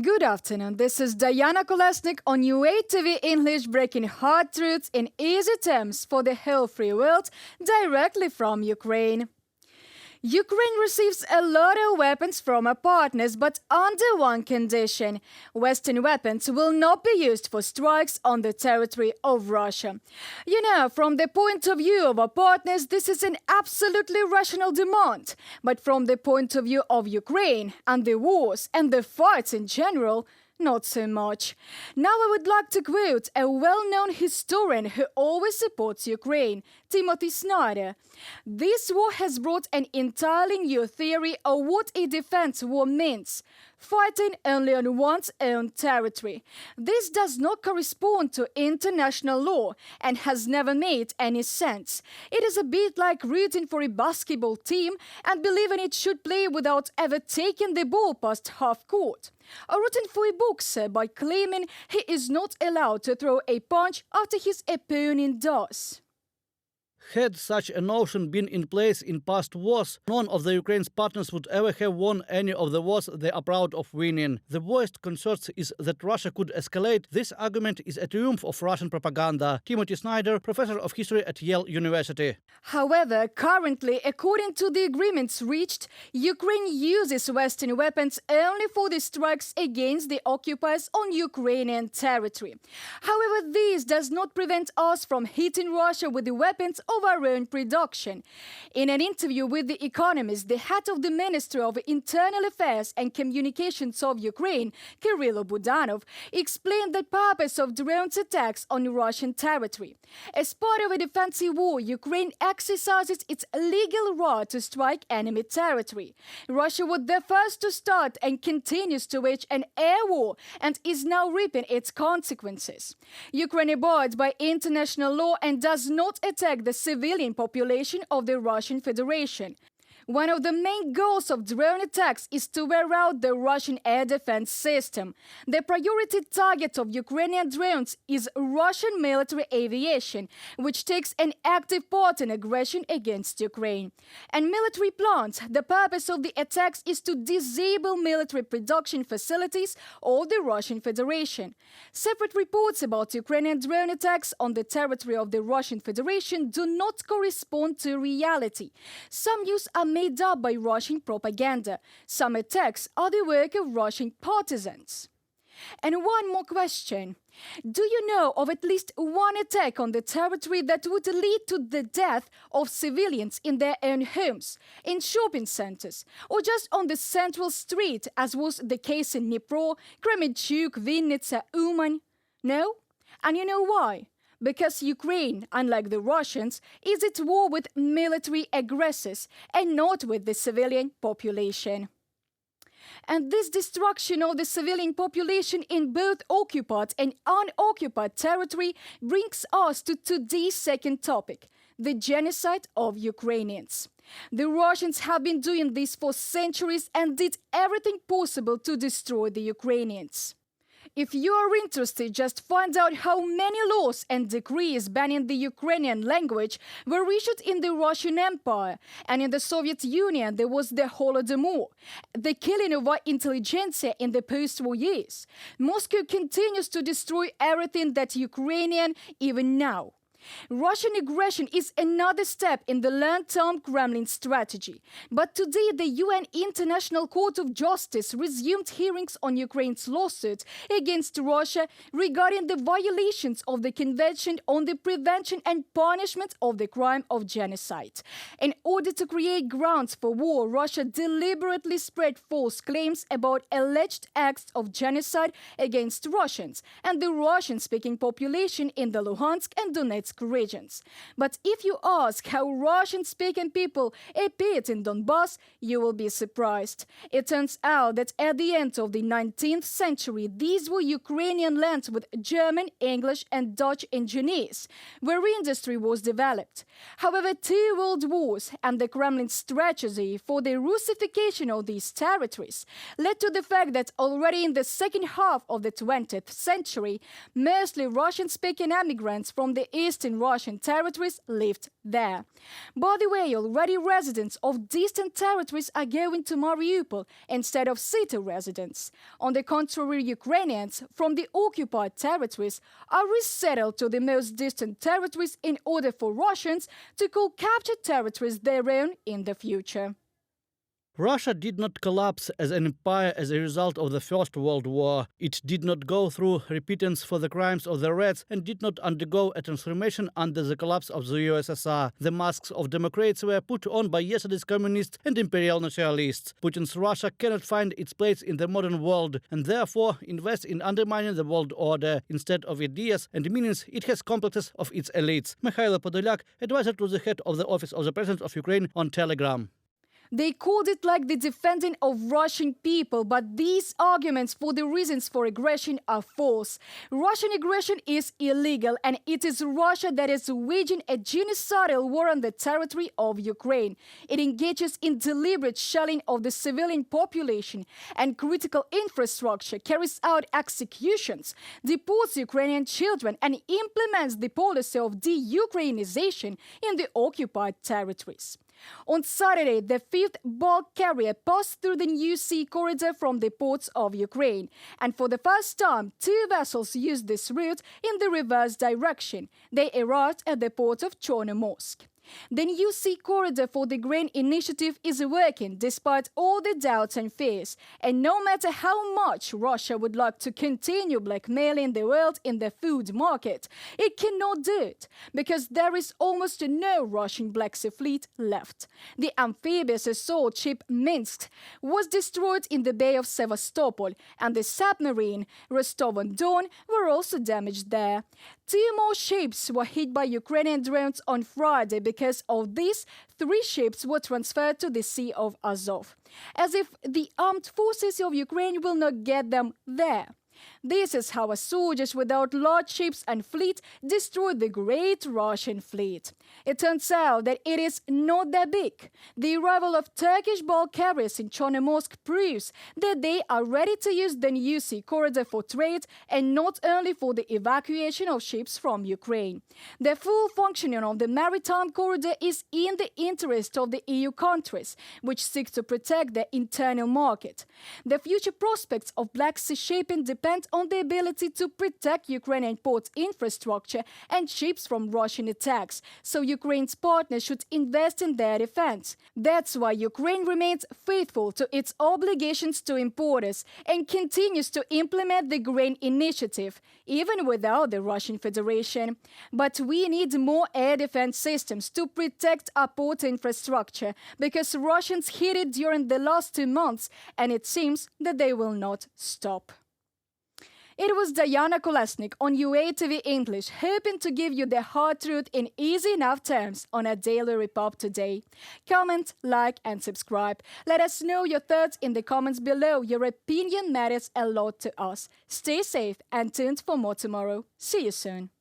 Good afternoon. This is Diana Kolesnik on UATV English, breaking hard truths in easy terms for the whole free world, directly from Ukraine. Ukraine receives a lot of weapons from our partners, but under one condition. Western weapons will not be used for strikes on the territory of Russia. You know, from the point of view of our partners, this is an absolutely rational demand. But from the point of view of Ukraine and the wars and the fights in general, not so much. Now I would like to quote a well-known historian who always supports Ukraine, Timothy Snyder. This war has brought an entirely new theory of what a defense war means. Fighting only on one's own territory. This does not correspond to international law and has never made any sense. It is a bit like rooting for a basketball team and believing it should play without ever taking the ball past half court. Or rooting for a boxer by claiming he is not allowed to throw a punch after his opponent does. Had such a notion been in place in past wars, none of the Ukraine's partners would ever have won any of the wars they are proud of winning. The worst concern is that Russia could escalate. This argument is a triumph of Russian propaganda. Timothy Snyder, professor of history at Yale University. However, currently, according to the agreements reached, Ukraine uses Western weapons only for the strikes against the occupiers on Ukrainian territory. However, this does not prevent us from hitting Russia with the weapons of our own production. In an interview with The Economist, the head of the Ministry of Internal Affairs and Communications of Ukraine, Kirill Budanov, explained the purpose of drones attacks on Russian territory. As part of a defensive war, Ukraine exercises its legal right to strike enemy territory. Russia was the first to start and continues to wage an air war and is now reaping its consequences. Ukraine abides by international law and does not attack the civilian population of the Russian Federation. One of the main goals of drone attacks is to wear out the Russian air defense system. The priority target of Ukrainian drones is Russian military aviation, which takes an active part in aggression against Ukraine. And military plants, the purpose of the attacks is to disable military production facilities of the Russian Federation. Separate reports about Ukrainian drone attacks on the territory of the Russian Federation do not correspond to reality. Some news are made up by Russian propaganda. Some attacks are the work of Russian partisans. And one more question. Do you know of at least one attack on the territory that would lead to the death of civilians in their own homes, in shopping centers, or just on the central street, as was the case in Dnipro, Kremenchuk, Vinnytsia, Uman? No? And you know why? Because Ukraine, unlike the Russians, is at war with military aggressors and not with the civilian population. And this destruction of the civilian population in both occupied and unoccupied territory brings us to today's second topic, the genocide of Ukrainians. The Russians have been doing this for centuries and did everything possible to destroy the Ukrainians. If you are interested, just find out how many laws and decrees banning the Ukrainian language were issued in the Russian Empire. And in the Soviet Union, there was the Holodomor, the killing of our intelligentsia in the post-war years. Moscow continues to destroy everything that's Ukrainian even now. Russian aggression is another step in the long-term Kremlin strategy. But today, the UN International Court of Justice resumed hearings on Ukraine's lawsuit against Russia regarding the violations of the Convention on the Prevention and Punishment of the Crime of Genocide. In order to create grounds for war, Russia deliberately spread false claims about alleged acts of genocide against Russians and the Russian-speaking population in the Luhansk and Donetsk regions. But if you ask how Russian-speaking people appeared in Donbass, you will be surprised. It turns out that at the end of the 19th century, these were Ukrainian lands with German, English, and Dutch engineers, where industry was developed. However, 2 world wars and the Kremlin strategy for the Russification of these territories led to the fact that already in the second half of the 20th century, mostly Russian-speaking immigrants from the Eastern western Russian territories lived there. By the way, already residents of distant territories are going to Mariupol instead of city residents. On the contrary, Ukrainians from the occupied territories are resettled to the most distant territories in order for Russians to call captured territories their own in the future. Russia did not collapse as an empire as a result of the First World War. It did not go through repentance for the crimes of the Reds and did not undergo a transformation under the collapse of the USSR. The masks of democrats were put on by yesterday's communists and imperial nationalists. Putin's Russia cannot find its place in the modern world and therefore invests in undermining the world order. Instead of ideas and meanings, it has complexes of its elites. Mikhailo Podolyak, advisor to the head of the Office of the President of Ukraine, on Telegram. They called it like the defending of Russian people, but these arguments for the reasons for aggression are false. Russian aggression is illegal, and it is Russia that is waging a genocidal war on the territory of Ukraine. It engages in deliberate shelling of the civilian population and critical infrastructure, carries out executions, deports Ukrainian children, and implements the policy of de-Ukrainization in the occupied territories. On Saturday, the fifth bulk carrier passed through the new sea corridor from the ports of Ukraine. And for the first time, two vessels used this route in the reverse direction. They arrived at the port of Chornomorsk. The new sea corridor for the grain initiative is working despite all the doubts and fears. And no matter how much Russia would like to continue blackmailing the world in the food market, it cannot do it because there is almost no Russian Black Sea fleet left. The amphibious assault ship Minsk was destroyed in the Bay of Sevastopol, and the submarine Rostov-on-Don were also damaged there. Two more ships were hit by Ukrainian drones on Friday. Because of this, 3 ships were transferred to the Sea of Azov, as if the armed forces of Ukraine will not get them there. This is how soldiers without large ships and fleet destroyed the great Russian fleet. It turns out that it is not that big. The arrival of Turkish bulk carriers in Chornomorsk proves that they are ready to use the new sea corridor for trade and not only for the evacuation of ships from Ukraine. The full functioning of the maritime corridor is in the interest of the EU countries, which seek to protect their internal market. The future prospects of Black Sea shipping depend on the ability to protect Ukrainian port infrastructure and ships from Russian attacks, so Ukraine's partners should invest in their defense. That's why Ukraine remains faithful to its obligations to importers and continues to implement the grain initiative, even without the Russian Federation. But we need more air defense systems to protect our port infrastructure, because Russians hit it during the last 2 months, and it seems that they will not stop. It was Diana Kolesnik on UATV English, hoping to give you the hard truth in easy enough terms on a daily wrap-up today. Comment, like and subscribe. Let us know your thoughts in the comments below. Your opinion matters a lot to us. Stay safe and tuned for more tomorrow. See you soon.